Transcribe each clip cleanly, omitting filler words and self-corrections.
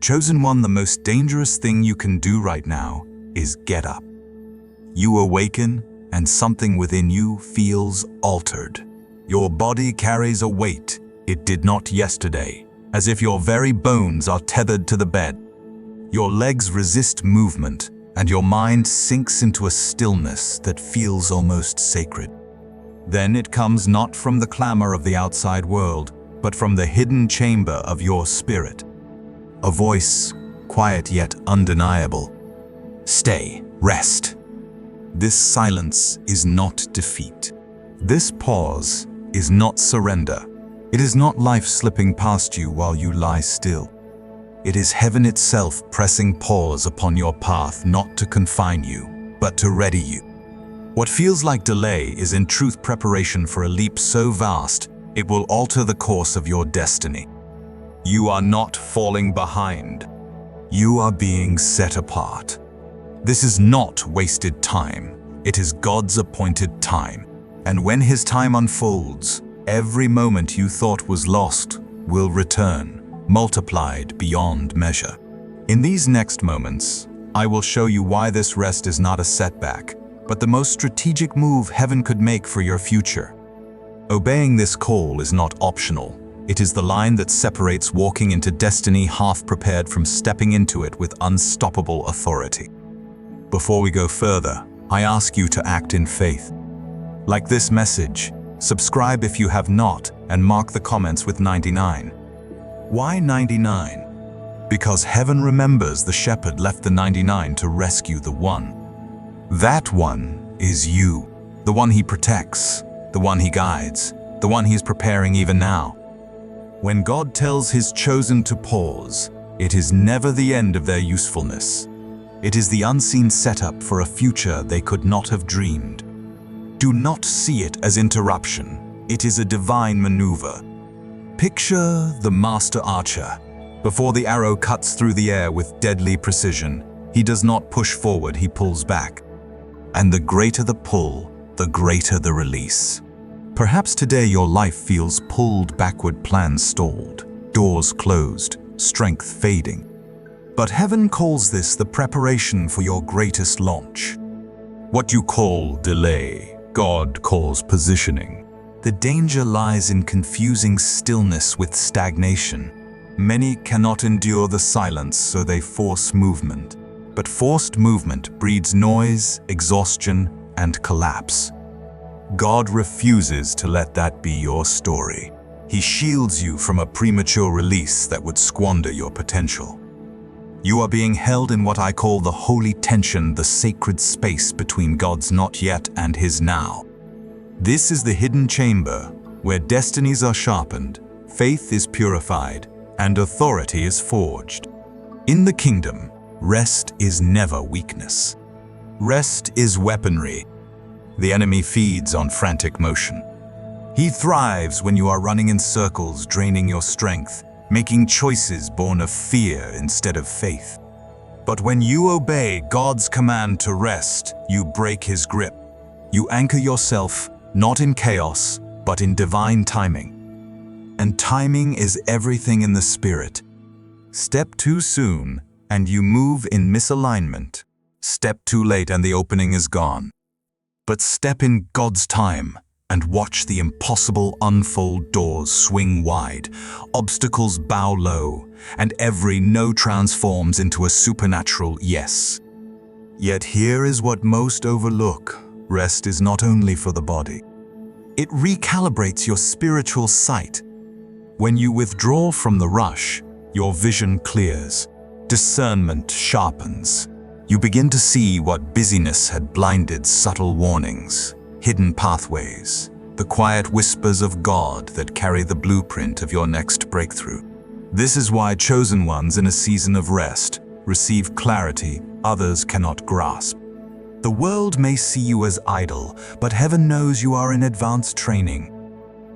Chosen One, the most dangerous thing you can do right now is get up. You awaken, and something within you feels altered. Your body carries a weight it did not yesterday, as if your very bones are tethered to the bed. Your legs resist movement, and your mind sinks into a stillness that feels almost sacred. Then it comes not from the clamor of the outside world, but from the hidden chamber of your spirit. A voice, quiet yet undeniable. Stay, rest. This silence is not defeat. This pause is not surrender. It is not life slipping past you while you lie still. It is heaven itself pressing pause upon your path, not to confine you, but to ready you. What feels like delay is in truth preparation for a leap so vast, it will alter the course of your destiny. You are not falling behind. You are being set apart. This is not wasted time. It is God's appointed time. And when His time unfolds, every moment you thought was lost will return, multiplied beyond measure. In these next moments, I will show you why this rest is not a setback, but the most strategic move heaven could make for your future. Obeying this call is not optional. It is the line that separates walking into destiny half prepared from stepping into it with unstoppable authority. Before we go further, I ask you to act in faith. Like this message, subscribe if you have not, and mark the comments with 99. Why 99? Because heaven remembers the shepherd left the 99 to rescue the one. That one is you, the one He protects, the one He guides, the one He is preparing even now. When God tells His chosen to pause, it is never the end of their usefulness. It is the unseen setup for a future they could not have dreamed. Do not see it as interruption. It is a divine maneuver. Picture the master archer. Before the arrow cuts through the air with deadly precision, he does not push forward, he pulls back. And the greater the pull, the greater the release. Perhaps today your life feels pulled backward, plans stalled, doors closed, strength fading. But heaven calls this the preparation for your greatest launch. What you call delay, God calls positioning. The danger lies in confusing stillness with stagnation. Many cannot endure the silence, so they force movement. But forced movement breeds noise, exhaustion, and collapse. God refuses to let that be your story. He shields you from a premature release that would squander your potential. You are being held in what I call the holy tension, the sacred space between God's not yet and His now. This is the hidden chamber where destinies are sharpened, faith is purified, and authority is forged. In the kingdom, rest is never weakness. Rest is weaponry. The enemy feeds on frantic motion. He thrives when you are running in circles, draining your strength, making choices born of fear instead of faith. But when you obey God's command to rest, you break His grip. You anchor yourself, not in chaos, but in divine timing. And timing is everything in the spirit. Step too soon, and you move in misalignment. Step too late, and the opening is gone. But step in God's time and watch the impossible unfold, doors swing wide, obstacles bow low, and every no transforms into a supernatural yes. Yet here is what most overlook. Rest is not only for the body. It recalibrates your spiritual sight. When you withdraw from the rush, your vision clears, discernment sharpens. You begin to see what busyness had blinded, subtle warnings, hidden pathways, the quiet whispers of God that carry the blueprint of your next breakthrough. This is why chosen ones in a season of rest receive clarity others cannot grasp. The world may see you as idle, but heaven knows you are in advanced training.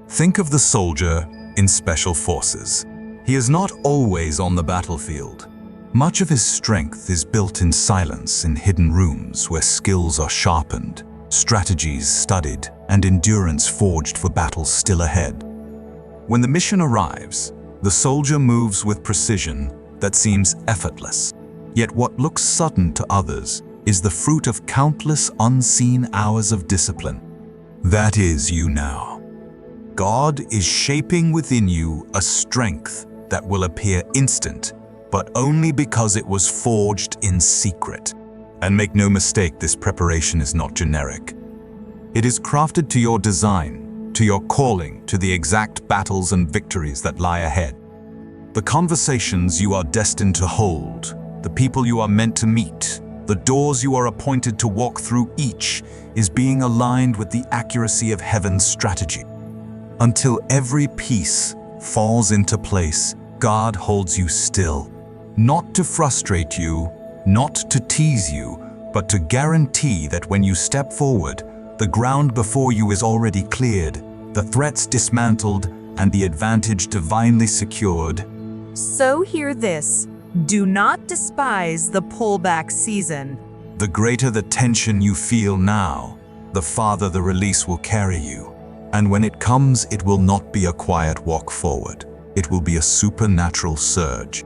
Think of the soldier in special forces. He is not always on the battlefield. Much of his strength is built in silence, in hidden rooms where skills are sharpened, strategies studied, and endurance forged for battles still ahead. When the mission arrives, the soldier moves with precision, that seems effortless. Yet what looks sudden to others is the fruit of countless unseen hours of discipline. That is you now. God is shaping within you a strength that will appear instant, but only because it was forged in secret. And make no mistake, this preparation is not generic. It is crafted to your design, to your calling, to the exact battles and victories that lie ahead. The conversations you are destined to hold, the people you are meant to meet, the doors you are appointed to walk through, each is being aligned with the accuracy of heaven's strategy. Until every piece falls into place, God holds you still, not to frustrate you, not to tease you, but to guarantee that when you step forward, the ground before you is already cleared, the threats dismantled, and the advantage divinely secured. So hear this: do not despise the pullback season. The greater the tension you feel now, the farther the release will carry you. And when it comes, it will not be a quiet walk forward. It will be a supernatural surge.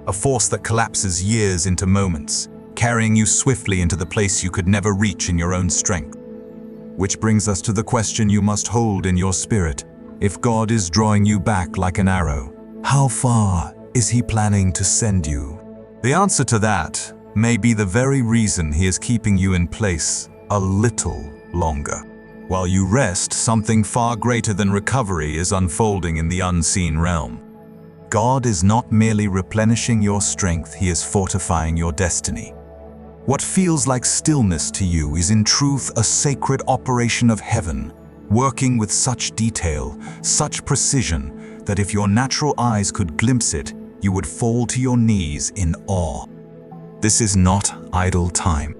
A force that collapses years into moments, carrying you swiftly into the place you could never reach in your own strength. Which brings us to the question you must hold in your spirit. If God is drawing you back like an arrow, how far is He planning to send you? The answer to that may be the very reason He is keeping you in place a little longer. While you rest, something far greater than recovery is unfolding in the unseen realm. God is not merely replenishing your strength, He is fortifying your destiny. What feels like stillness to you is in truth a sacred operation of heaven, working with such detail, such precision, that if your natural eyes could glimpse it, you would fall to your knees in awe. This is not idle time.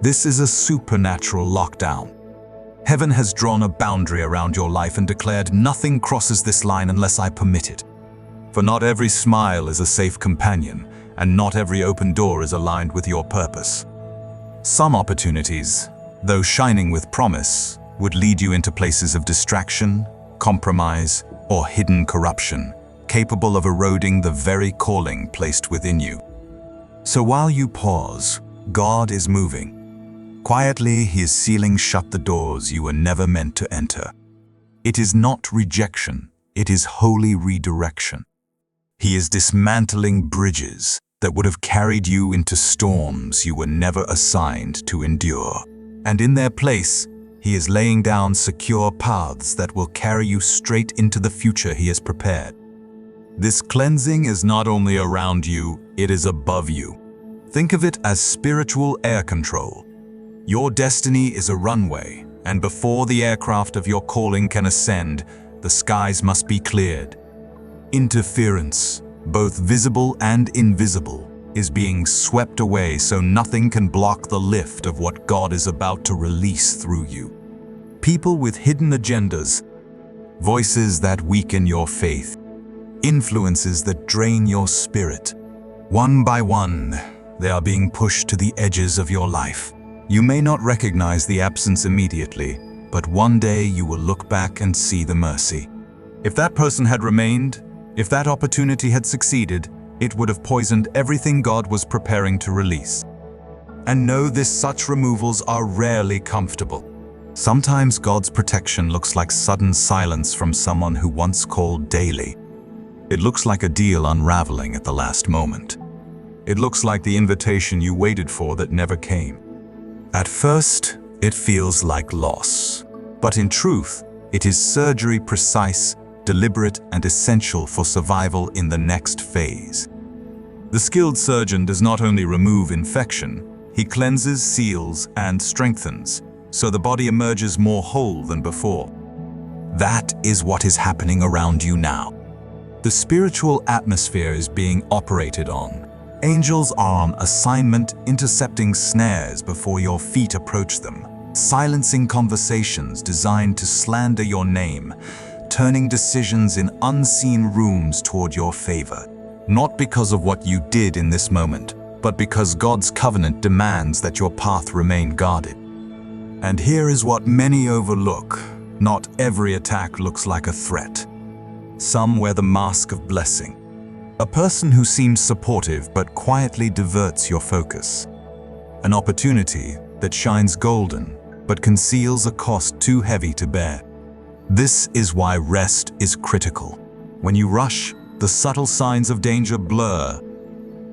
This is a supernatural lockdown. Heaven has drawn a boundary around your life and declared, nothing crosses this line unless I permit it. For not every smile is a safe companion, and not every open door is aligned with your purpose. Some opportunities, though shining with promise, would lead you into places of distraction, compromise, or hidden corruption, capable of eroding the very calling placed within you. So while you pause, God is moving. Quietly, He is sealing shut the doors you were never meant to enter. It is not rejection, it is holy redirection. He is dismantling bridges that would have carried you into storms you were never assigned to endure. And in their place, He is laying down secure paths that will carry you straight into the future He has prepared. This cleansing is not only around you, it is above you. Think of it as spiritual air control. Your destiny is a runway, and before the aircraft of your calling can ascend, the skies must be cleared. Interference, both visible and invisible, is being swept away so nothing can block the lift of what God is about to release through you. People with hidden agendas, voices that weaken your faith, influences that drain your spirit. One by one, they are being pushed to the edges of your life. You may not recognize the absence immediately, but one day you will look back and see the mercy. If that person had remained, if that opportunity had succeeded, it would have poisoned everything God was preparing to release. And know this: such removals are rarely comfortable. Sometimes God's protection looks like sudden silence from someone who once called daily. It looks like a deal unraveling at the last moment. It looks like the invitation you waited for that never came. At first, it feels like loss. But in truth, it is surgery precise, deliberate, and essential for survival in the next phase. The skilled surgeon does not only remove infection, he cleanses, seals, and strengthens, so the body emerges more whole than before. That is what is happening around you now. The spiritual atmosphere is being operated on. Angels are on assignment, intercepting snares before your feet approach them, silencing conversations designed to slander your name, turning decisions in unseen rooms toward your favor. Not because of what you did in this moment, but because God's covenant demands that your path remain guarded. And here is what many overlook: not every attack looks like a threat. Some wear the mask of blessing. A person who seems supportive but quietly diverts your focus. An opportunity that shines golden but conceals a cost too heavy to bear. This is why rest is critical. When you rush, the subtle signs of danger blur.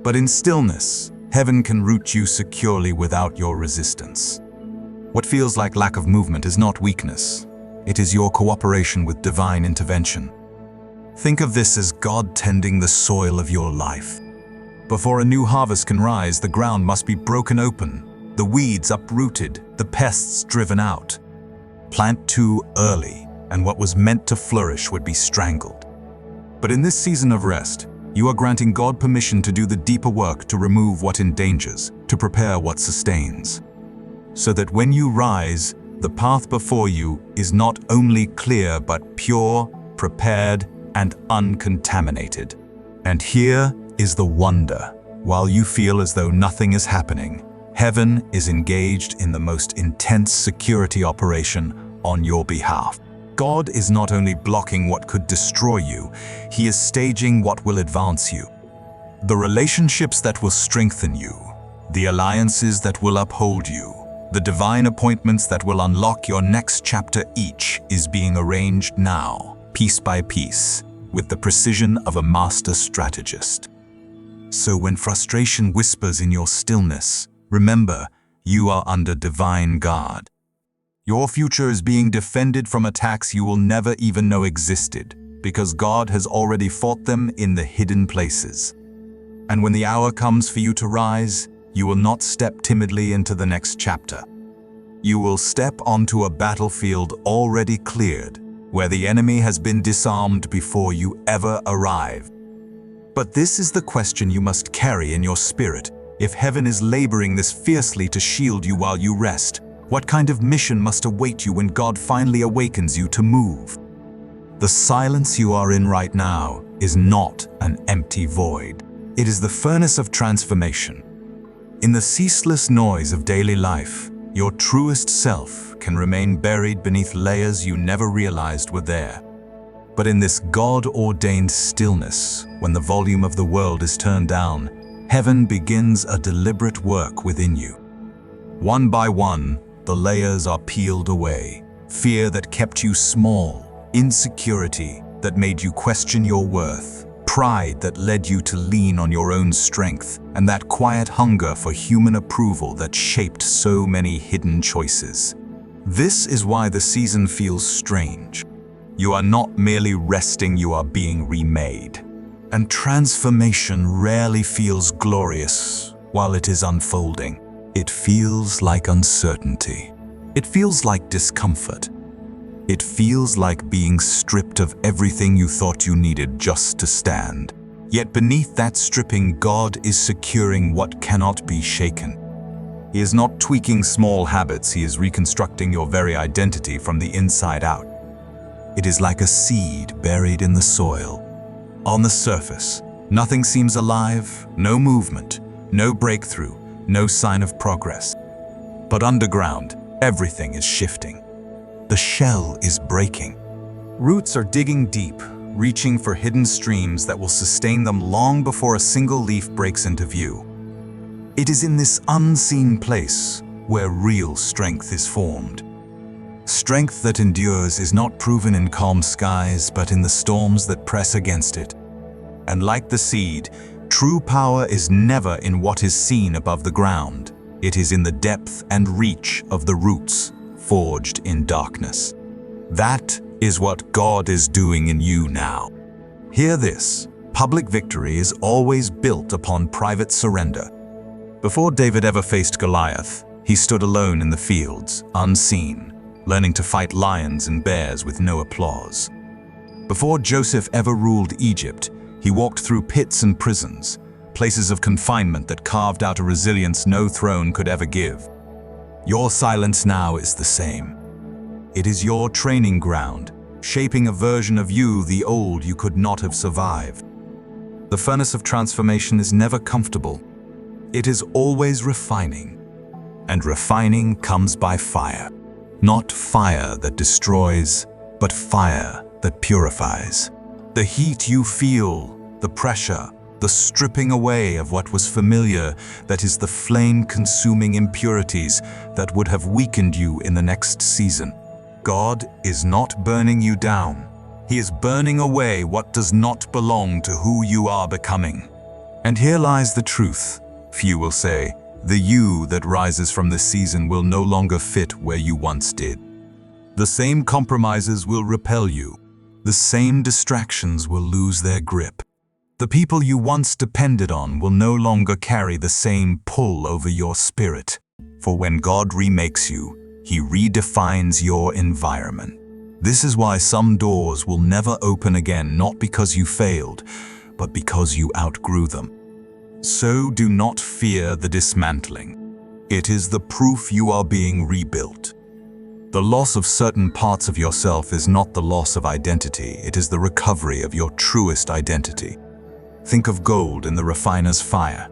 But in stillness, heaven can root you securely without your resistance. What feels like lack of movement is not weakness. It is your cooperation with divine intervention. Think of this as God tending the soil of your life. Before a new harvest can rise, the ground must be broken open, the weeds uprooted, the pests driven out. Plant too early, and what was meant to flourish would be strangled. But in this season of rest, you are granting God permission to do the deeper work, to remove what endangers, to prepare what sustains. So that when you rise, the path before you is not only clear but pure, prepared, and uncontaminated. And here is the wonder. While you feel as though nothing is happening, heaven is engaged in the most intense security operation on your behalf. God is not only blocking what could destroy you, He is staging what will advance you. The relationships that will strengthen you, the alliances that will uphold you, the divine appointments that will unlock your next chapter, each is being arranged now, piece by piece, with the precision of a master strategist. So when frustration whispers in your stillness, remember, you are under divine guard. Your future is being defended from attacks you will never even know existed, because God has already fought them in the hidden places. And when the hour comes for you to rise, you will not step timidly into the next chapter. You will step onto a battlefield already cleared, where the enemy has been disarmed before you ever arrive. But this is the question you must carry in your spirit. If heaven is laboring this fiercely to shield you while you rest, what kind of mission must await you when God finally awakens you to move? The silence you are in right now is not an empty void. It is the furnace of transformation. In the ceaseless noise of daily life, your truest self can remain buried beneath layers you never realized were there. But in this God-ordained stillness, when the volume of the world is turned down, heaven begins a deliberate work within you. One by one, the layers are peeled away. Fear that kept you small, insecurity that made you question your worth, pride that led you to lean on your own strength, and that quiet hunger for human approval that shaped so many hidden choices. This is why the season feels strange. You are not merely resting, you are being remade. And transformation rarely feels glorious while it is unfolding. It feels like uncertainty. It feels like discomfort. It feels like being stripped of everything you thought you needed just to stand. Yet beneath that stripping, God is securing what cannot be shaken. He is not tweaking small habits, He is reconstructing your very identity from the inside out. It is like a seed buried in the soil. On the surface, nothing seems alive, no movement, no breakthrough, no sign of progress. But underground, everything is shifting. The shell is breaking. Roots are digging deep, reaching for hidden streams that will sustain them long before a single leaf breaks into view. It is in this unseen place where real strength is formed. Strength that endures is not proven in calm skies, but in the storms that press against it. And like the seed, true power is never in what is seen above the ground. It is in the depth and reach of the roots forged in darkness. That is what God is doing in you now. Hear this: public victory is always built upon private surrender. Before David ever faced Goliath, he stood alone in the fields, unseen, learning to fight lions and bears with no applause. Before Joseph ever ruled Egypt, he walked through pits and prisons, places of confinement that carved out a resilience no throne could ever give. Your silence now is the same. It is your training ground, shaping a version of you, the old you could not have survived. The furnace of transformation is never comfortable. It is always refining. And refining comes by fire. Not fire that destroys, but fire that purifies. The heat you feel, the pressure, the stripping away of what was familiar, that is the flame-consuming impurities that would have weakened you in the next season. God is not burning you down. He is burning away what does not belong to who you are becoming. And here lies the truth. Few will say, the you that rises from this season will no longer fit where you once did. The same compromises will repel you. The same distractions will lose their grip. The people you once depended on will no longer carry the same pull over your spirit. For when God remakes you, He redefines your environment. This is why some doors will never open again, not because you failed, but because you outgrew them. So do not fear the dismantling. It is the proof you are being rebuilt. The loss of certain parts of yourself is not the loss of identity, it is the recovery of your truest identity. Think of gold in the refiner's fire.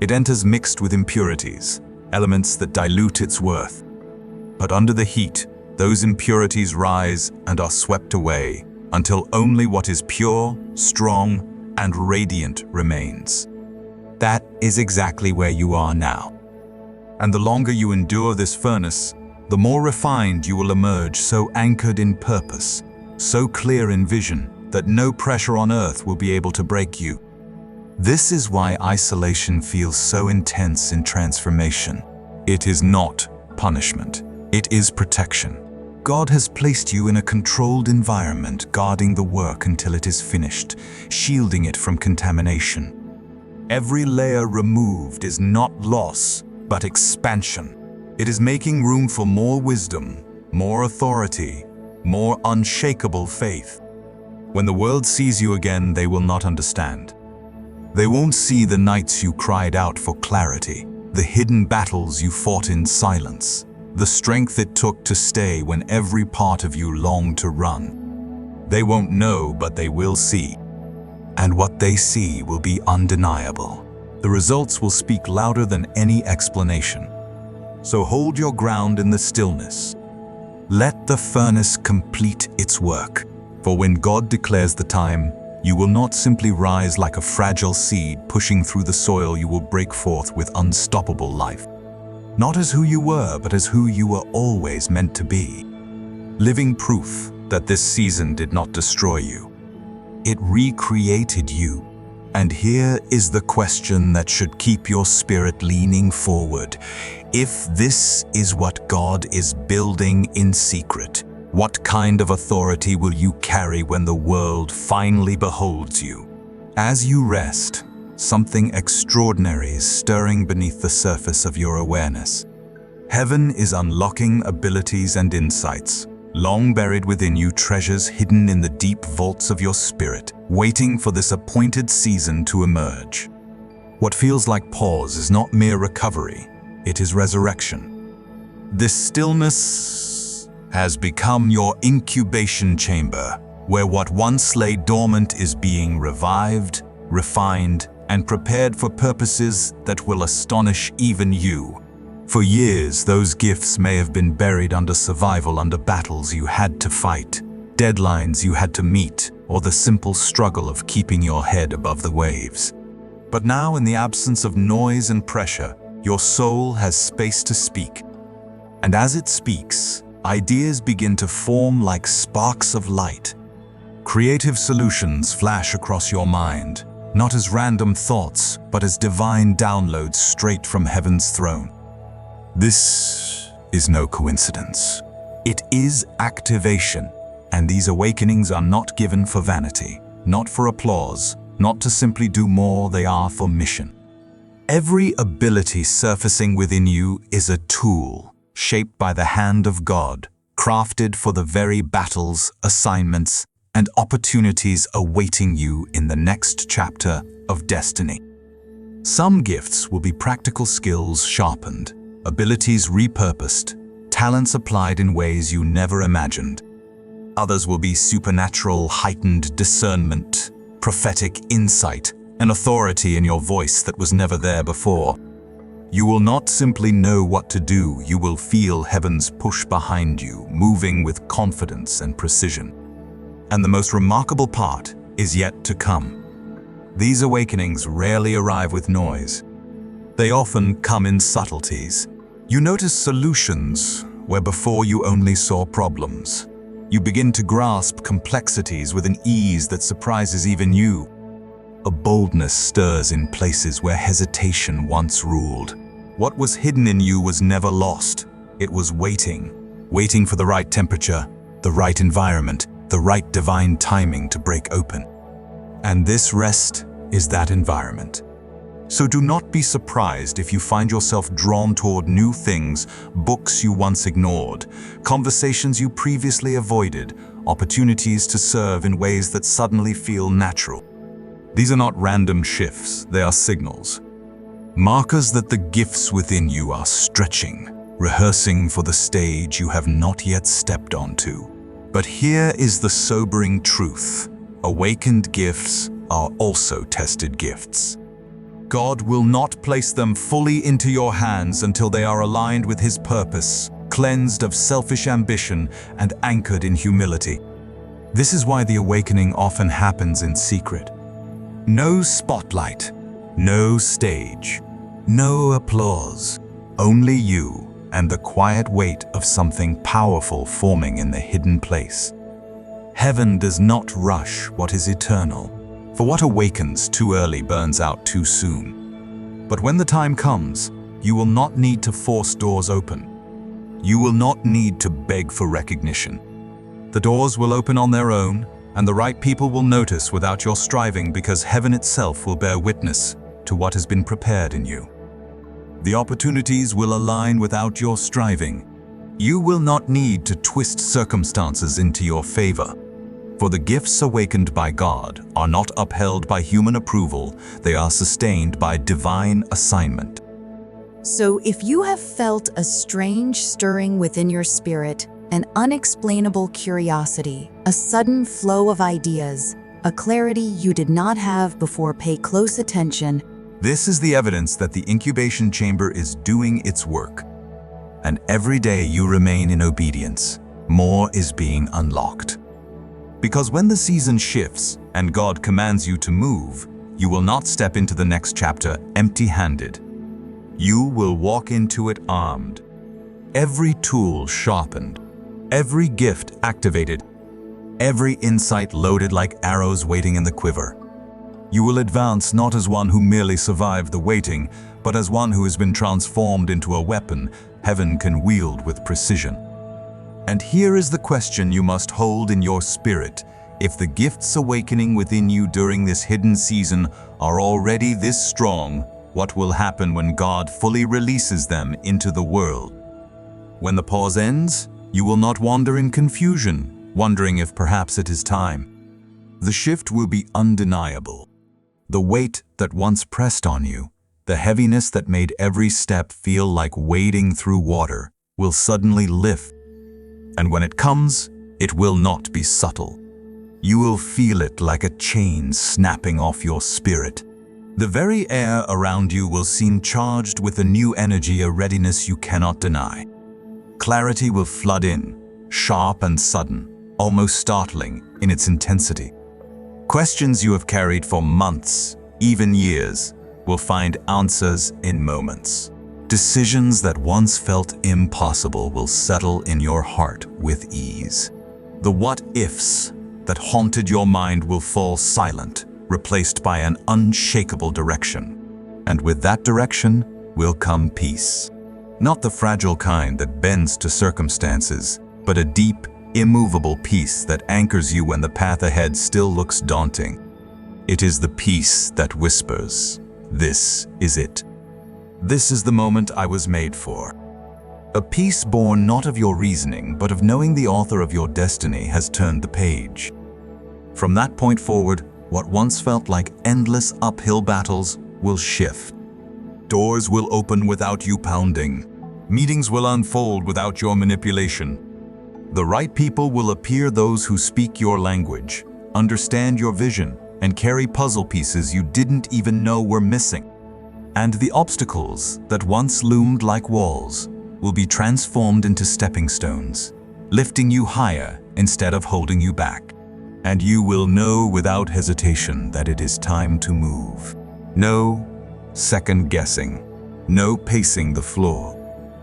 It enters mixed with impurities, elements that dilute its worth. But under the heat, those impurities rise and are swept away until only what is pure, strong, and radiant remains. That is exactly where you are now. And the longer you endure this furnace, the more refined you will emerge, so anchored in purpose, so clear in vision that no pressure on earth will be able to break you. This is why isolation feels so intense in transformation. It is not punishment. It is protection. God has placed you in a controlled environment, guarding the work until it is finished, shielding it from contamination. Every layer removed is not loss, but expansion. It is making room for more wisdom, more authority, more unshakable faith. When the world sees you again, they will not understand. They won't see the nights you cried out for clarity, the hidden battles you fought in silence, the strength it took to stay when every part of you longed to run. They won't know, but they will see. And what they see will be undeniable. The results will speak louder than any explanation. So hold your ground in the stillness. Let the furnace complete its work. For when God declares the time, you will not simply rise like a fragile seed pushing through the soil. You will break forth with unstoppable life. Not as who you were, but as who you were always meant to be. Living proof that this season did not destroy you. It recreated you. And here is the question that should keep your spirit leaning forward. If this is what God is building in secret, what kind of authority will you carry when the world finally beholds you? As you rest, something extraordinary is stirring beneath the surface of your awareness. Heaven is unlocking abilities and insights, long buried within you, treasures hidden in the deep vaults of your spirit, waiting for this appointed season to emerge. What feels like pause is not mere recovery, it is resurrection. This stillness has become your incubation chamber, where what once lay dormant is being revived, refined, and prepared for purposes that will astonish even you. For years, those gifts may have been buried under survival, under battles you had to fight, deadlines you had to meet, or the simple struggle of keeping your head above the waves. But now, in the absence of noise and pressure, your soul has space to speak. And as it speaks, ideas begin to form like sparks of light. Creative solutions flash across your mind, not as random thoughts, but as divine downloads straight from heaven's throne. This is no coincidence. It is activation, and these awakenings are not given for vanity, not for applause, not to simply do more, they are for mission. Every ability surfacing within you is a tool, shaped by the hand of God, crafted for the very battles, assignments, and opportunities awaiting you in the next chapter of destiny. Some gifts will be practical skills sharpened, abilities repurposed, talents applied in ways you never imagined. Others will be supernatural, heightened discernment, prophetic insight, and authority in your voice that was never there before. You will not simply know what to do, you will feel heaven's push behind you, moving with confidence and precision. And the most remarkable part is yet to come. These awakenings rarely arrive with noise. They often come in subtleties. You notice solutions where before you only saw problems. You begin to grasp complexities with an ease that surprises even you. A boldness stirs in places where hesitation once ruled. What was hidden in you was never lost. It was waiting for the right temperature, the right environment, the right divine timing to break open. And this rest is that environment. So do not be surprised if you find yourself drawn toward new things, books you once ignored, conversations you previously avoided, opportunities to serve in ways that suddenly feel natural. These are not random shifts, they are signals. Markers that the gifts within you are stretching, rehearsing for the stage you have not yet stepped onto. But here is the sobering truth. Awakened gifts are also tested gifts. God will not place them fully into your hands until they are aligned with His purpose, cleansed of selfish ambition, and anchored in humility. This is why the awakening often happens in secret. No spotlight, no stage, no applause, only you and the quiet weight of something powerful forming in the hidden place. Heaven does not rush what is eternal, for what awakens too early burns out too soon. But when the time comes, you will not need to force doors open. You will not need to beg for recognition. The doors will open on their own, and the right people will notice without your striving, because heaven itself will bear witness to what has been prepared in you. The opportunities will align without your striving. You will not need to twist circumstances into your favor. For the gifts awakened by God are not upheld by human approval, they are sustained by divine assignment. So if you have felt a strange stirring within your spirit, an unexplainable curiosity, a sudden flow of ideas, a clarity you did not have before, pay close attention. This is the evidence that the incubation chamber is doing its work. And every day you remain in obedience, more is being unlocked. Because when the season shifts and God commands you to move, you will not step into the next chapter empty-handed. You will walk into it armed. Every tool sharpened, every gift activated, every insight loaded like arrows waiting in the quiver. You will advance not as one who merely survived the waiting, but as one who has been transformed into a weapon heaven can wield with precision. And here is the question you must hold in your spirit. If the gifts awakening within you during this hidden season are already this strong, what will happen when God fully releases them into the world? When the pause ends, you will not wander in confusion, wondering if perhaps it is time. The shift will be undeniable. The weight that once pressed on you, the heaviness that made every step feel like wading through water, will suddenly lift. And when it comes, it will not be subtle. You will feel it like a chain snapping off your spirit. The very air around you will seem charged with a new energy, a readiness you cannot deny. Clarity will flood in, sharp and sudden, almost startling in its intensity. Questions you have carried for months, even years, will find answers in moments. Decisions that once felt impossible will settle in your heart with ease. The what-ifs that haunted your mind will fall silent, replaced by an unshakable direction. And with that direction will come peace. Not the fragile kind that bends to circumstances, but a deep, immovable peace that anchors you when the path ahead still looks daunting. It is the peace that whispers, "This is it. This is the moment I was made for." A peace born not of your reasoning, but of knowing the author of your destiny has turned the page. From that point forward, what once felt like endless uphill battles will shift. Doors will open without you pounding. Meetings will unfold without your manipulation. The right people will appear, those who speak your language, understand your vision, and carry puzzle pieces you didn't even know were missing. And the obstacles that once loomed like walls will be transformed into stepping stones, lifting you higher instead of holding you back. and you will know without hesitation that it is time to move. No second guessing, no pacing the floor,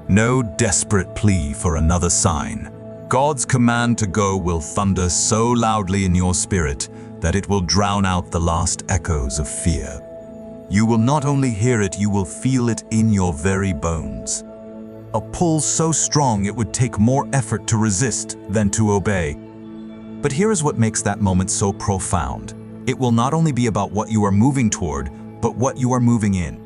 no desperate plea for another sign. God's command to go will thunder so loudly in your spirit that it will drown out the last echoes of fear. You will not only hear it, you will feel it in your very bones. A pull so strong it would take more effort to resist than to obey. But here is what makes that moment so profound. It will not only be about what you are moving toward, but what you are moving in.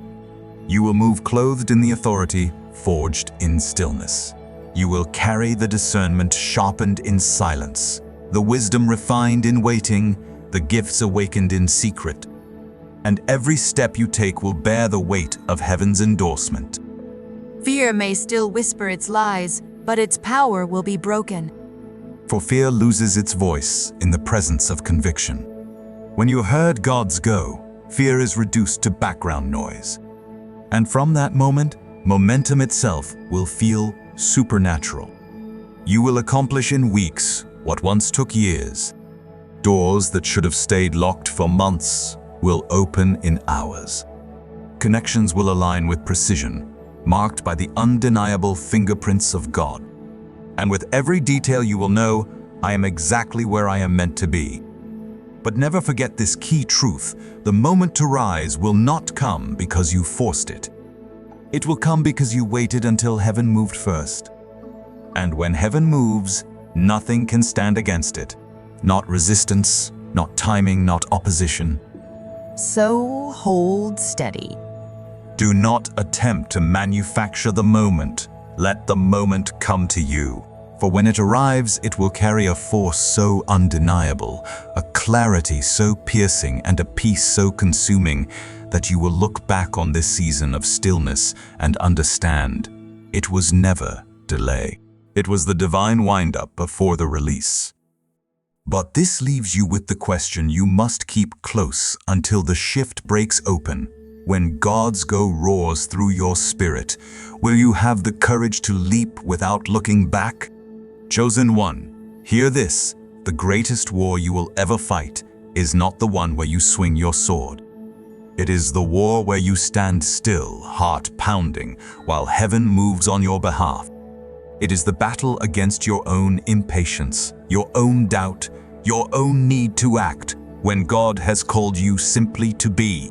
You will move clothed in the authority, forged in stillness. You will carry the discernment sharpened in silence, the wisdom refined in waiting, the gifts awakened in secret. And every step you take will bear the weight of heaven's endorsement. Fear may still whisper its lies, but its power will be broken. For fear loses its voice in the presence of conviction. When you heard God's go, fear is reduced to background noise. And from that moment, momentum itself will feel supernatural. You will accomplish in weeks what once took years. Doors that should have stayed locked for months will open in hours. Connections will align with precision, marked by the undeniable fingerprints of God. And with every detail you will know, I am exactly where I am meant to be. But never forget this key truth: the moment to rise will not come because you forced it. It will come because you waited until heaven moved first. And when heaven moves, nothing can stand against it. Not resistance, not timing, not opposition. So hold steady. Do not attempt to manufacture the moment. Let the moment come to you. For when it arrives, it will carry a force so undeniable, a clarity so piercing, and a peace so consuming that you will look back on this season of stillness and understand it was never delay. It was the divine wind-up before the release. But this leaves you with the question you must keep close until the shift breaks open. When God's go roars through your spirit, will you have the courage to leap without looking back? Chosen one, hear this: the greatest war you will ever fight is not the one where you swing your sword. It is the war where you stand still, heart pounding, while heaven moves on your behalf. It is the battle against your own impatience, your own doubt, your own need to act, when God has called you simply to be.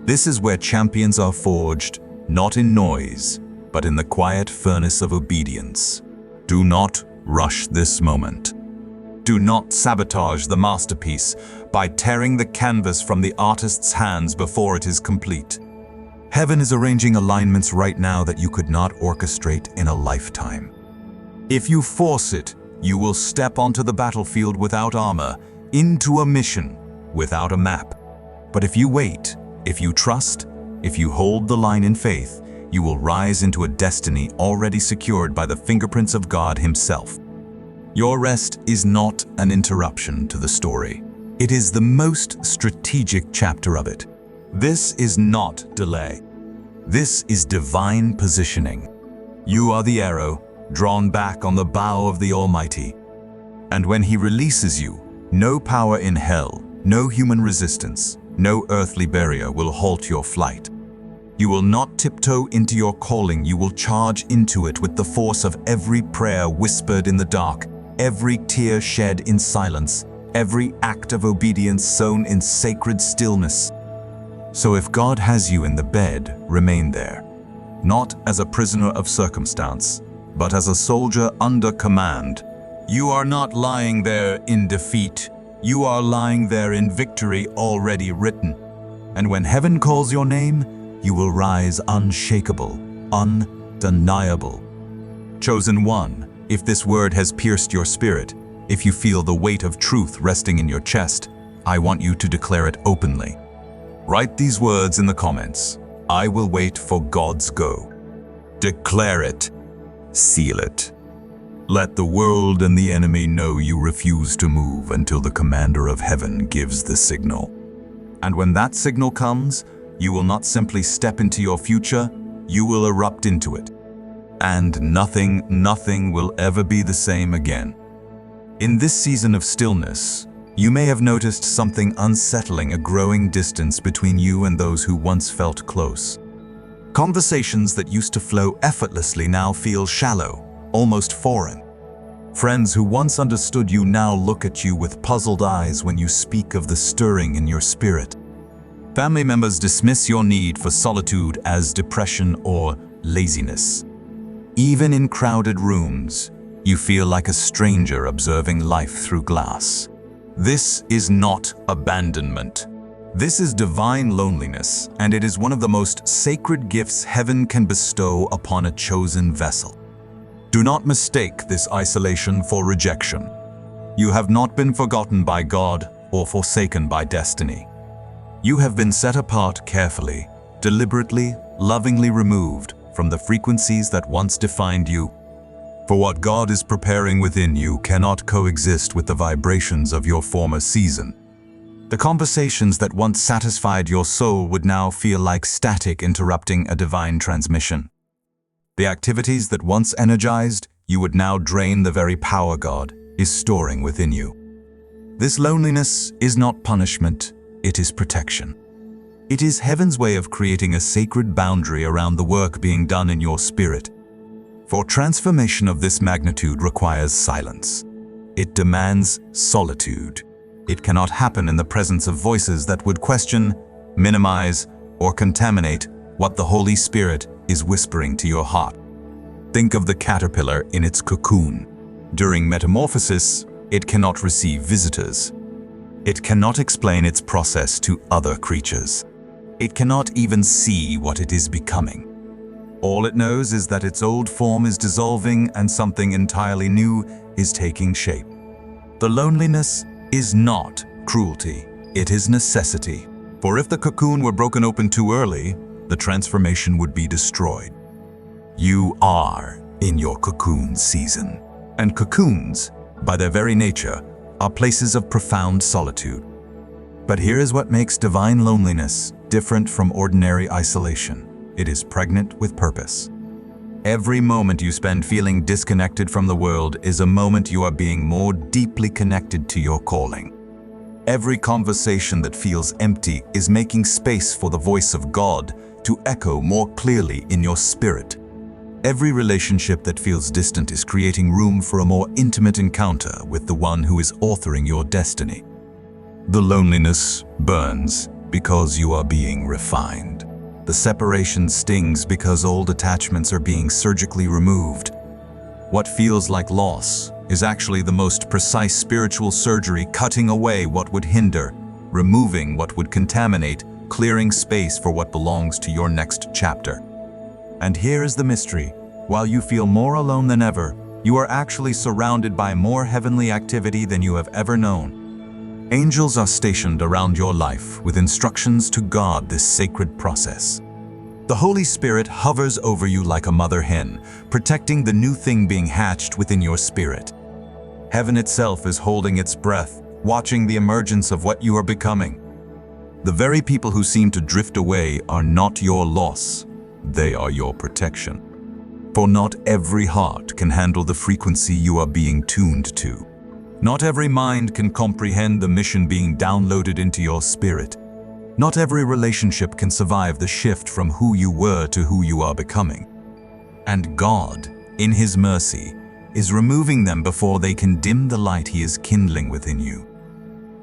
This is where champions are forged, not in noise, but in the quiet furnace of obedience. Do not rush this moment. Do not sabotage the masterpiece by tearing the canvas from the artist's hands before it is complete. Heaven is arranging alignments right now that you could not orchestrate in a lifetime. If you force it, you will step onto the battlefield without armor, into a mission without a map. But if you wait, if you trust, if you hold the line in faith, you will rise into a destiny already secured by the fingerprints of God Himself. Your rest is not an interruption to the story. It is the most strategic chapter of it. This is not delay. This is divine positioning. You are the arrow drawn back on the bow of the Almighty. And when He releases you, no power in hell, no human resistance, no earthly barrier will halt your flight. You will not tiptoe into your calling, you will charge into it with the force of every prayer whispered in the dark, every tear shed in silence, every act of obedience sown in sacred stillness. So if God has you in the bed, remain there, not as a prisoner of circumstance, but as a soldier under command. You are not lying there in defeat, you are lying there in victory already written. And when heaven calls your name, you will rise unshakable, undeniable. Chosen one, if this word has pierced your spirit, if you feel the weight of truth resting in your chest, I want you to declare it openly. Write these words in the comments. I will wait for God's go. Declare it. Seal it. Let the world and the enemy know you refuse to move until the commander of heaven gives the signal. And when that signal comes, you will not simply step into your future, you will erupt into it. And nothing will ever be the same again. In this season of stillness, You may have noticed something unsettling, a growing distance between you and those who once felt close. Conversations that used to flow effortlessly now feel shallow, almost foreign. Friends who once understood you now look at you with puzzled eyes when you speak of the stirring in your spirit. Family members dismiss your need for solitude as depression or laziness. Even in crowded rooms, you feel like a stranger observing life through glass. This is not abandonment. This is divine loneliness, and it is one of the most sacred gifts heaven can bestow upon a chosen vessel. Do not mistake this isolation for rejection. You have not been forgotten by God or forsaken by destiny. You have been set apart carefully, deliberately, lovingly removed from the frequencies that once defined you. For what God is preparing within you cannot coexist with the vibrations of your former season. The conversations that once satisfied your soul would now feel like static interrupting a divine transmission. The activities that once energized you would now drain the very power God is storing within you. This loneliness is not punishment, it is protection. It is heaven's way of creating a sacred boundary around the work being done in your spirit. For transformation of this magnitude requires silence. It demands solitude. It cannot happen in the presence of voices that would question, minimize, or contaminate what the Holy Spirit is whispering to your heart. Think of the caterpillar in its cocoon. During metamorphosis, it cannot receive visitors. It cannot explain its process to other creatures. It cannot even see what it is becoming. All it knows is that its old form is dissolving and something entirely new is taking shape. The loneliness is not cruelty, it is necessity. For if the cocoon were broken open too early, the transformation would be destroyed. You are in your cocoon season. And cocoons, by their very nature, are places of profound solitude. But here is what makes divine loneliness different from ordinary isolation. It is pregnant with purpose. Every moment you spend feeling disconnected from the world is a moment you are being more deeply connected to your calling. Every conversation that feels empty is making space for the voice of God to echo more clearly in your spirit. Every relationship that feels distant is creating room for a more intimate encounter with the one who is authoring your destiny. The loneliness burns because you are being refined. The separation stings because old attachments are being surgically removed. What feels like loss is actually the most precise spiritual surgery, cutting away what would hinder, removing what would contaminate, clearing space for what belongs to your next chapter. And here is the mystery. While you feel more alone than ever, you are actually surrounded by more heavenly activity than you have ever known. Angels are stationed around your life with instructions to guard this sacred process. The Holy Spirit hovers over you like a mother hen, protecting the new thing being hatched within your spirit. Heaven itself is holding its breath, watching the emergence of what you are becoming. The very people who seem to drift away are not your loss, they are your protection. For not every heart can handle the frequency you are being tuned to. Not every mind can comprehend the mission being downloaded into your spirit. Not every relationship can survive the shift from who you were to who you are becoming. And God, in His mercy, is removing them before they can dim the light He is kindling within you.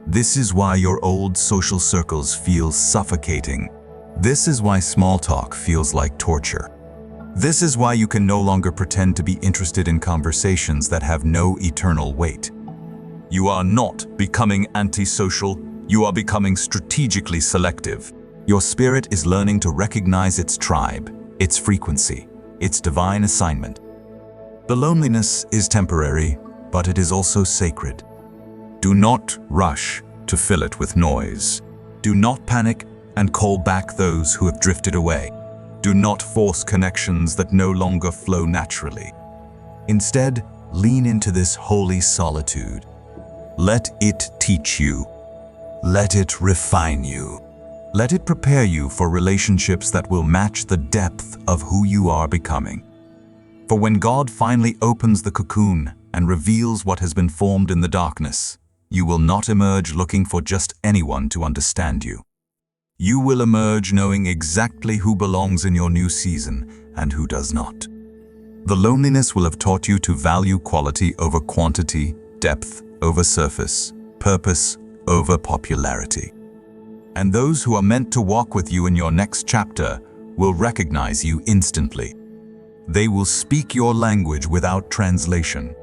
This is why your old social circles feel suffocating. This is why small talk feels like torture. This is why you can no longer pretend to be interested in conversations that have no eternal weight. You are not becoming antisocial, you are becoming strategically selective. Your spirit is learning to recognize its tribe, its frequency, its divine assignment. The loneliness is temporary, but it is also sacred. Do not rush to fill it with noise. Do not panic and call back those who have drifted away. Do not force connections that no longer flow naturally. Instead, lean into this holy solitude. Let it teach you. Let it refine you. Let it prepare you for relationships that will match the depth of who you are becoming. For when God finally opens the cocoon and reveals what has been formed in the darkness, You will not emerge looking for just anyone to understand you. You will emerge knowing exactly who belongs in your new season and who does not. The loneliness will have taught you to value quality over quantity, depth over surface, purpose over popularity. And those who are meant to walk with you in your next chapter will recognize you instantly. They will speak your language without translation.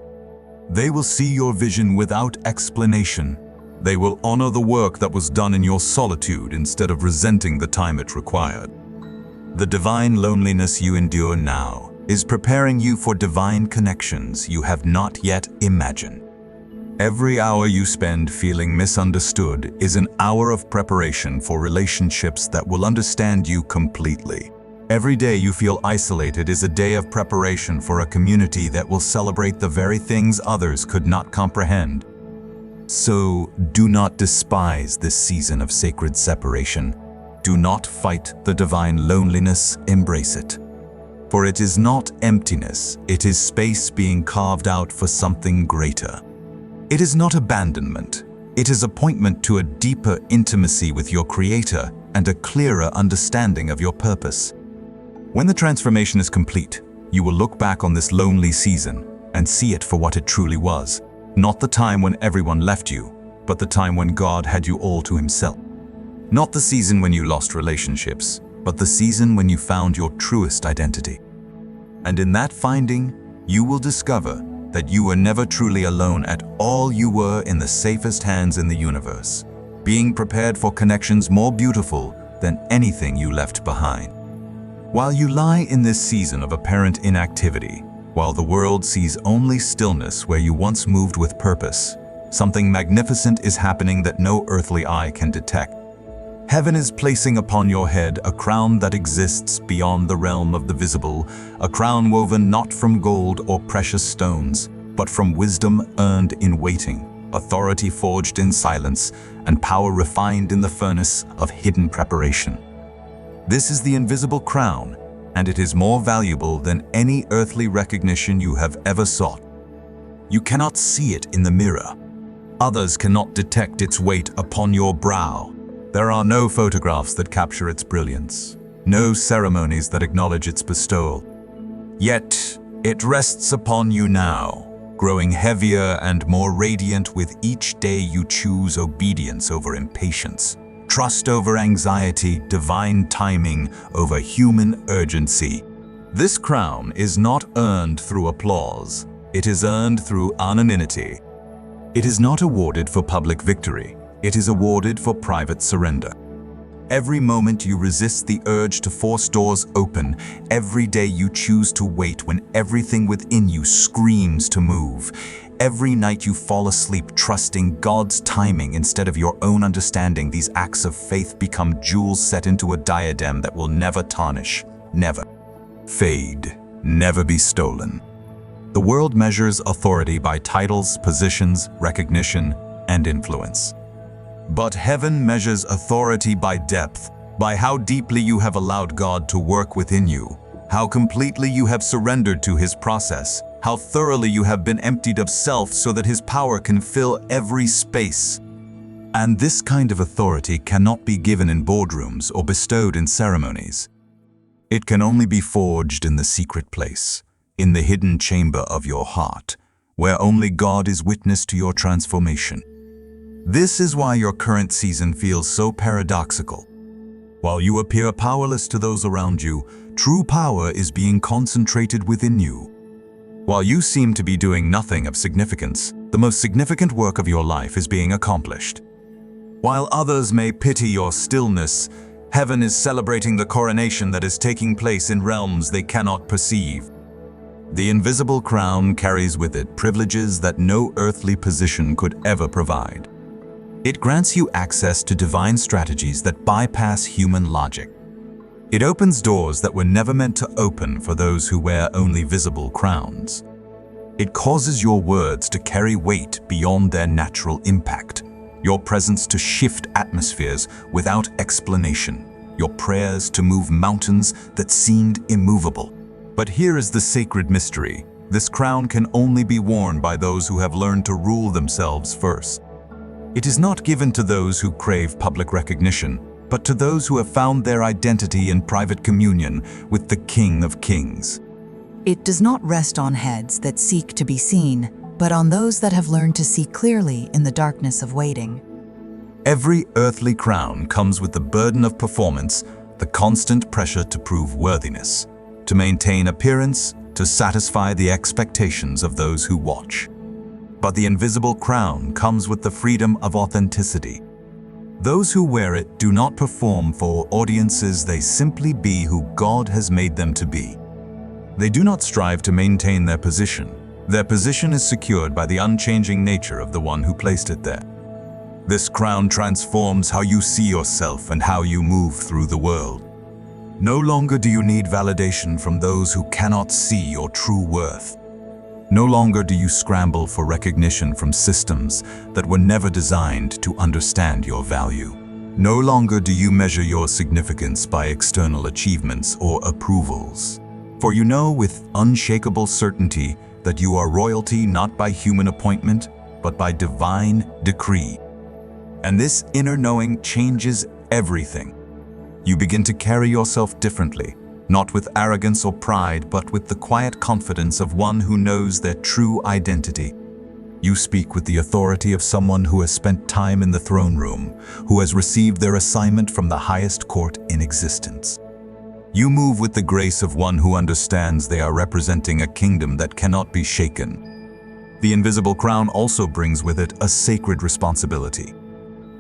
They will see your vision without explanation. They will honor the work that was done in your solitude instead of resenting the time it required. The divine loneliness you endure now is preparing you for divine connections you have not yet imagined. Every hour you spend feeling misunderstood is an hour of preparation for relationships that will understand you completely. Every day you feel isolated is a day of preparation for a community that will celebrate the very things others could not comprehend. So do not despise this season of sacred separation. Do not fight the divine loneliness, embrace it. For it is not emptiness, it is space being carved out for something greater. It is not abandonment, it is appointment to a deeper intimacy with your Creator and a clearer understanding of your purpose. When the transformation is complete, you will look back on this lonely season and see it for what it truly was. Not the time when everyone left you, but the time when God had you all to Himself. Not the season when you lost relationships, but the season when you found your truest identity. And in that finding, you will discover that you were never truly alone at all. You were in the safest hands in the universe, being prepared for connections more beautiful than anything you left behind. While you lie in this season of apparent inactivity, while the world sees only stillness where you once moved with purpose, something magnificent is happening that no earthly eye can detect. Heaven is placing upon your head a crown that exists beyond the realm of the visible, a crown woven not from gold or precious stones, but from wisdom earned in waiting, authority forged in silence, and power refined in the furnace of hidden preparation. This is the invisible crown, and it is more valuable than any earthly recognition you have ever sought. You cannot see it in the mirror. Others cannot detect its weight upon your brow. There are no photographs that capture its brilliance, no ceremonies that acknowledge its bestowal. Yet, it rests upon you now, growing heavier and more radiant with each day you choose obedience over impatience, trust over anxiety, divine timing over human urgency. This crown is not earned through applause. It is earned through anonymity. It is not awarded for public victory. It is awarded for private surrender. Every moment you resist the urge to force doors open, every day you choose to wait when everything within you screams to move, every night you fall asleep trusting God's timing instead of your own understanding, these acts of faith become jewels set into a diadem that will never tarnish, never fade, never be stolen. The world measures authority by titles, positions, recognition, and influence. But heaven measures authority by depth, by how deeply you have allowed God to work within you, how completely you have surrendered to His process, how thoroughly you have been emptied of self so that His power can fill every space. And this kind of authority cannot be given in boardrooms or bestowed in ceremonies. It can only be forged in the secret place, in the hidden chamber of your heart, where only God is witness to your transformation. This is why your current season feels so paradoxical. While you appear powerless to those around you, true power is being concentrated within you. While you seem to be doing nothing of significance, the most significant work of your life is being accomplished. While others may pity your stillness, heaven is celebrating the coronation that is taking place in realms they cannot perceive. The invisible crown carries with it privileges that no earthly position could ever provide. It grants you access to divine strategies that bypass human logic. It opens doors that were never meant to open for those who wear only visible crowns. It causes your words to carry weight beyond their natural impact, your presence to shift atmospheres without explanation, your prayers to move mountains that seemed immovable. But here is the sacred mystery. This crown can only be worn by those who have learned to rule themselves first. It is not given to those who crave public recognition, but to those who have found their identity in private communion with the King of Kings. It does not rest on heads that seek to be seen, but on those that have learned to see clearly in the darkness of waiting. Every earthly crown comes with the burden of performance, the constant pressure to prove worthiness, to maintain appearance, to satisfy the expectations of those who watch. But the invisible crown comes with the freedom of authenticity. Those who wear it do not perform for audiences, they simply be who God has made them to be. They do not strive to maintain their position. Their position is secured by the unchanging nature of the one who placed it there. This crown transforms how you see yourself and how you move through the world. No longer do you need validation from those who cannot see your true worth. No longer do you scramble for recognition from systems that were never designed to understand your value. No longer do you measure your significance by external achievements or approvals. For you know with unshakable certainty that you are royalty not by human appointment, but by divine decree. And this inner knowing changes everything. You begin to carry yourself differently, not with arrogance or pride, but with the quiet confidence of one who knows their true identity. You speak with the authority of someone who has spent time in the throne room, who has received their assignment from the highest court in existence. You move with the grace of one who understands they are representing a kingdom that cannot be shaken. The invisible crown also brings with it a sacred responsibility.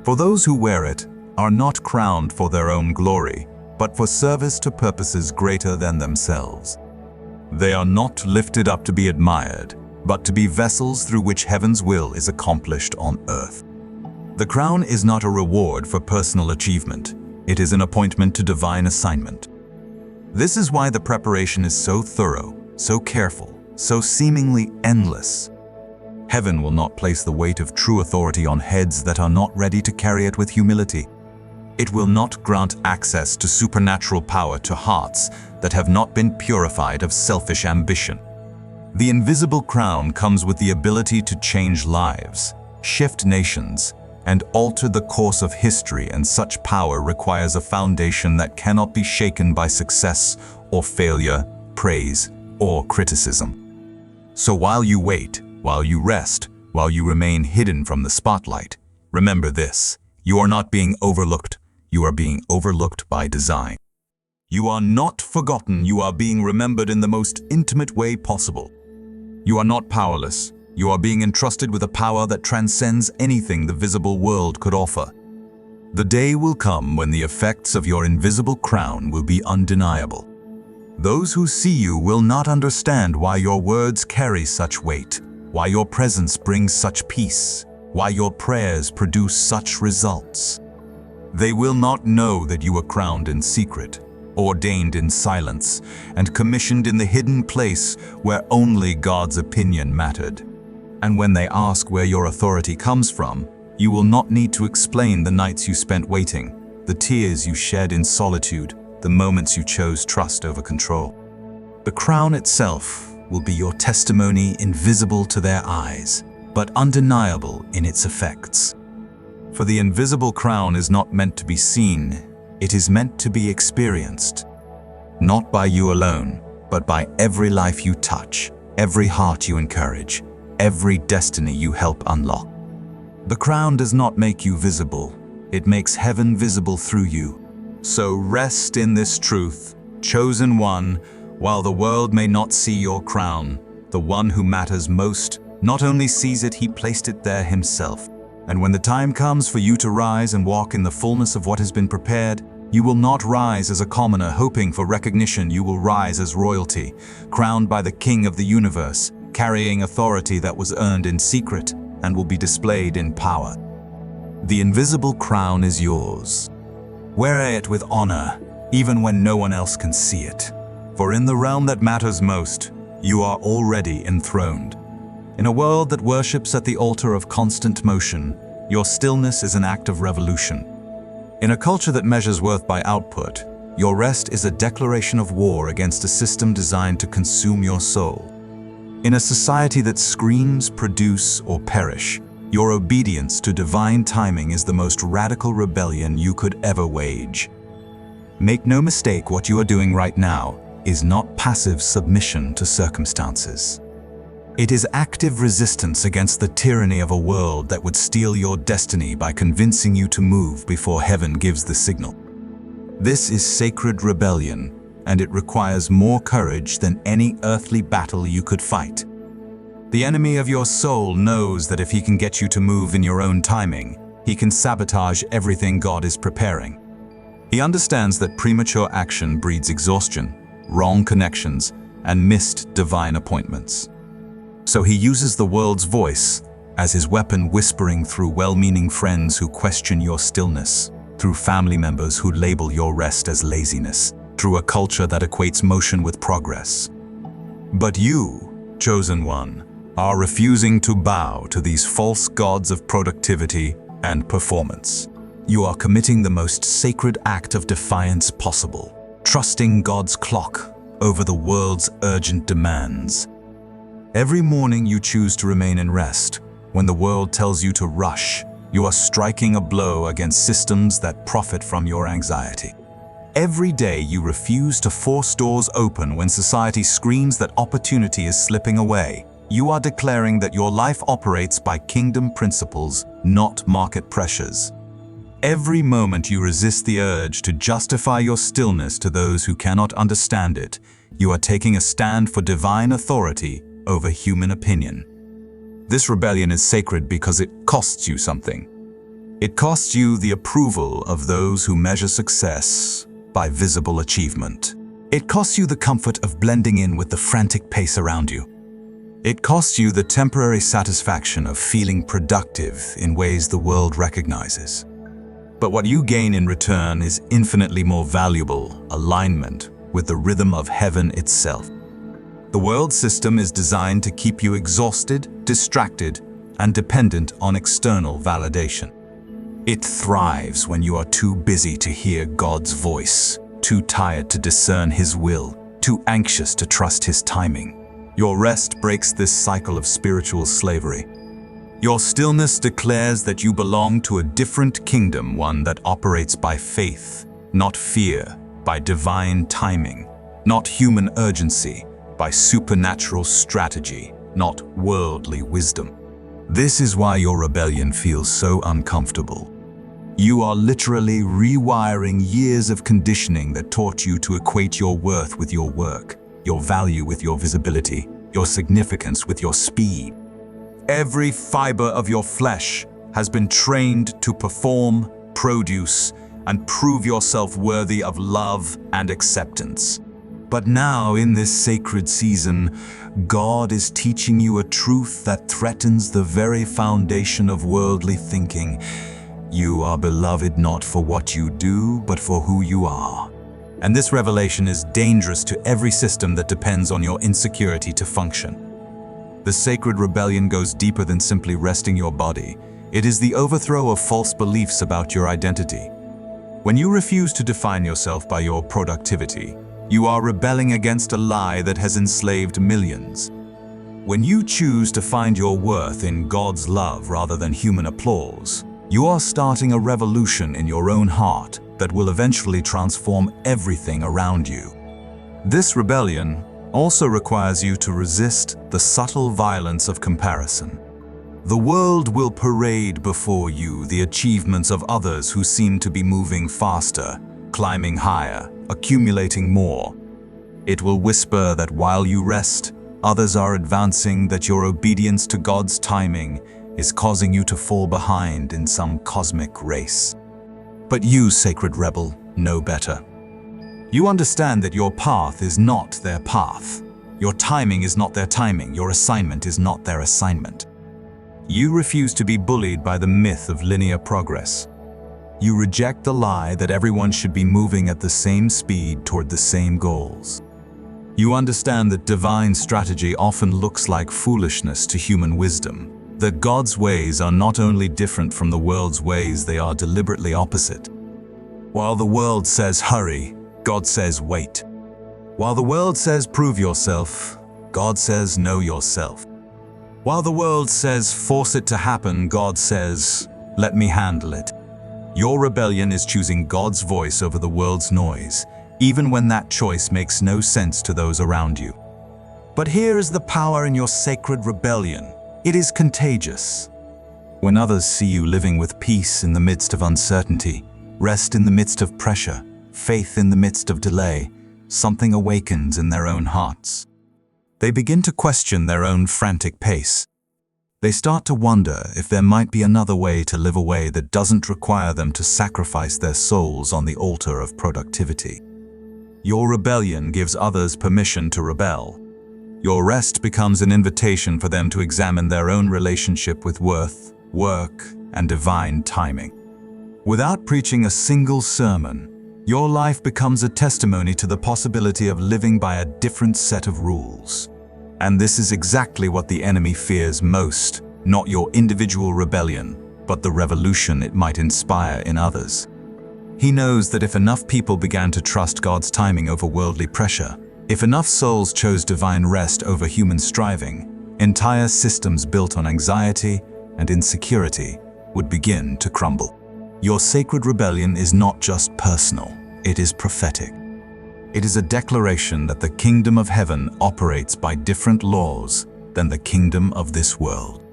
For those who wear it are not crowned for their own glory, but for service to purposes greater than themselves. They are not lifted up to be admired, but to be vessels through which heaven's will is accomplished on earth. The crown is not a reward for personal achievement. It is an appointment to divine assignment. This is why the preparation is so thorough, so careful, so seemingly endless. Heaven will not place the weight of true authority on heads that are not ready to carry it with humility. It will not grant access to supernatural power to hearts that have not been purified of selfish ambition. The invisible crown comes with the ability to change lives, shift nations, and alter the course of history, and such power requires a foundation that cannot be shaken by success or failure, praise or criticism. So while you wait, while you rest, while you remain hidden from the spotlight, remember this: you are not being overlooked, you are being overlooked by design. You are not forgotten, you are being remembered in the most intimate way possible. You are not powerless. You are being entrusted with a power that transcends anything the visible world could offer. The day will come when the effects of your invisible crown will be undeniable. Those who see you will not understand why your words carry such weight, why your presence brings such peace, why your prayers produce such results. They will not know that you were crowned in secret, ordained in silence, and commissioned in the hidden place where only God's opinion mattered. And when they ask where your authority comes from, you will not need to explain the nights you spent waiting, the tears you shed in solitude, the moments you chose trust over control. The crown itself will be your testimony, invisible to their eyes, but undeniable in its effects. For the invisible crown is not meant to be seen, it is meant to be experienced. Not by you alone, but by every life you touch, every heart you encourage, every destiny you help unlock. The crown does not make you visible, it makes heaven visible through you. So rest in this truth, chosen one, while the world may not see your crown, the one who matters most not only sees it, he placed it there himself. And when the time comes for you to rise and walk in the fullness of what has been prepared, you will not rise as a commoner hoping for recognition, you will rise as royalty, crowned by the King of the universe, carrying authority that was earned in secret and will be displayed in power. The invisible crown is yours. Wear it with honor, even when no one else can see it. For in the realm that matters most, you are already enthroned. In a world that worships at the altar of constant motion, your stillness is an act of revolution. In a culture that measures worth by output, your rest is a declaration of war against a system designed to consume your soul. In a society that screams, produce, or perish, Your obedience to divine timing is the most radical rebellion you could ever wage. Make no mistake, what you are doing right now is not passive submission to circumstances. It is active resistance against the tyranny of a world that would steal your destiny by convincing you to move before heaven gives the signal. This is sacred rebellion, and it requires more courage than any earthly battle you could fight. The enemy of your soul knows that if he can get you to move in your own timing, he can sabotage everything God is preparing. He understands that premature action breeds exhaustion, wrong connections, and missed divine appointments. So he uses the world's voice as his weapon, whispering through well-meaning friends who question your stillness, through family members who label your rest as laziness, through a culture that equates motion with progress. But you, chosen one, are refusing to bow to these false gods of productivity and performance. You are committing the most sacred act of defiance possible, trusting God's clock over the world's urgent demands. Every morning you choose to remain in rest. When the world tells you to rush, you are striking a blow against systems that profit from your anxiety. Every day you refuse to force doors open when society screams that opportunity is slipping away. You are declaring that your life operates by kingdom principles, not market pressures. Every moment you resist the urge to justify your stillness to those who cannot understand it, you are taking a stand for divine authority over human opinion. This rebellion is sacred because it costs you something. It costs you the approval of those who measure success by visible achievement. It costs you the comfort of blending in with the frantic pace around you. It costs you the temporary satisfaction of feeling productive in ways the world recognizes. But what you gain in return is infinitely more valuable: alignment with the rhythm of heaven itself. The world system is designed to keep you exhausted, distracted, and dependent on external validation. It thrives when you are too busy to hear God's voice, too tired to discern His will, too anxious to trust His timing. Your rest breaks this cycle of spiritual slavery. Your stillness declares that you belong to a different kingdom, one that operates by faith, not fear, by divine timing, not human urgency, by supernatural strategy, not worldly wisdom. This is why your rebellion feels so uncomfortable. You are literally rewiring years of conditioning that taught you to equate your worth with your work, your value with your visibility, your significance with your speed. Every fiber of your flesh has been trained to perform, produce, and prove yourself worthy of love and acceptance. But now, in this sacred season, God is teaching you a truth that threatens the very foundation of worldly thinking. You are beloved not for what you do, but for who you are. And this revelation is dangerous to every system that depends on your insecurity to function. The sacred rebellion goes deeper than simply resting your body. It is the overthrow of false beliefs about your identity. When you refuse to define yourself by your productivity, you are rebelling against a lie that has enslaved millions. When you choose to find your worth in God's love rather than human applause, you are starting a revolution in your own heart that will eventually transform everything around you. This rebellion also requires you to resist the subtle violence of comparison. The world will parade before you the achievements of others who seem to be moving faster, climbing higher, accumulating more. It will whisper that while you rest, others are advancing, that your obedience to God's timing is causing you to fall behind in some cosmic race. But you, sacred rebel, know better. You understand that your path is not their path. Your timing is not their timing. Your assignment is not their assignment. You refuse to be bullied by the myth of linear progress. You reject the lie that everyone should be moving at the same speed toward the same goals. You understand that divine strategy often looks like foolishness to human wisdom, that God's ways are not only different from the world's ways, they are deliberately opposite. While the world says hurry, God says wait. While the world says prove yourself, God says know yourself. While the world says, force it to happen, God says, let me handle it. Your rebellion is choosing God's voice over the world's noise, even when that choice makes no sense to those around you. But here is the power in your sacred rebellion. It is contagious. When others see you living with peace in the midst of uncertainty, rest in the midst of pressure, faith in the midst of delay, something awakens in their own hearts. They begin to question their own frantic pace. They start to wonder if there might be another way to live a way that doesn't require them to sacrifice their souls on the altar of productivity. Your rebellion gives others permission to rebel. Your rest becomes an invitation for them to examine their own relationship with worth, work, and divine timing. Without preaching a single sermon, your life becomes a testimony to the possibility of living by a different set of rules. And this is exactly what the enemy fears most, not your individual rebellion, but the revolution it might inspire in others. He knows that if enough people began to trust God's timing over worldly pressure, if enough souls chose divine rest over human striving, entire systems built on anxiety and insecurity would begin to crumble. Your sacred rebellion is not just personal, it is prophetic. It is a declaration that the kingdom of heaven operates by different laws than the kingdom of this world.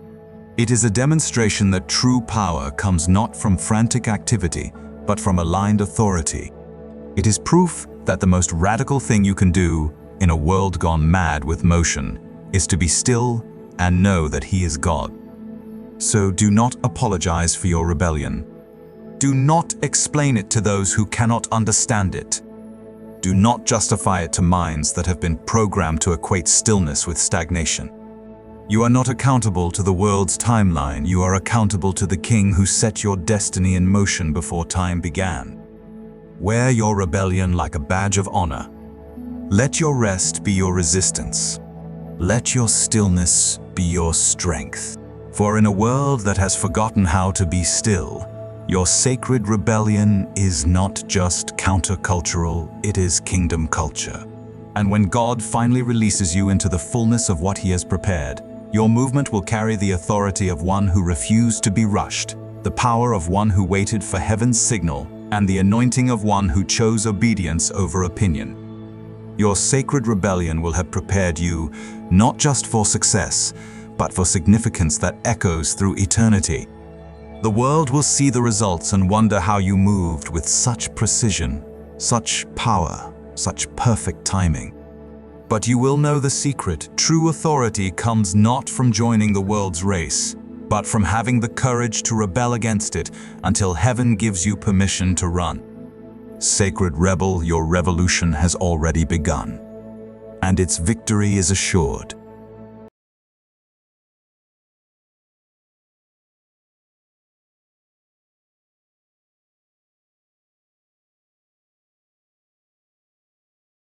It is a demonstration that true power comes not from frantic activity, but from aligned authority. It is proof that the most radical thing you can do in a world gone mad with motion is to be still and know that He is God. So do not apologize for your rebellion. Do not explain it to those who cannot understand it. Do not justify it to minds that have been programmed to equate stillness with stagnation. You are not accountable to the world's timeline. You are accountable to the King who set your destiny in motion before time began. Wear your rebellion like a badge of honor. Let your rest be your resistance. Let your stillness be your strength. For in a world that has forgotten how to be still, your sacred rebellion is not just countercultural, it is kingdom culture. And when God finally releases you into the fullness of what He has prepared, your movement will carry the authority of one who refused to be rushed, the power of one who waited for heaven's signal, and the anointing of one who chose obedience over opinion. Your sacred rebellion will have prepared you not just for success, but for significance that echoes through eternity. The world will see the results and wonder how you moved with such precision, such power, such perfect timing. But you will know the secret. True authority comes not from joining the world's race, but from having the courage to rebel against it until heaven gives you permission to run. Sacred rebel, your revolution has already begun, and its victory is assured.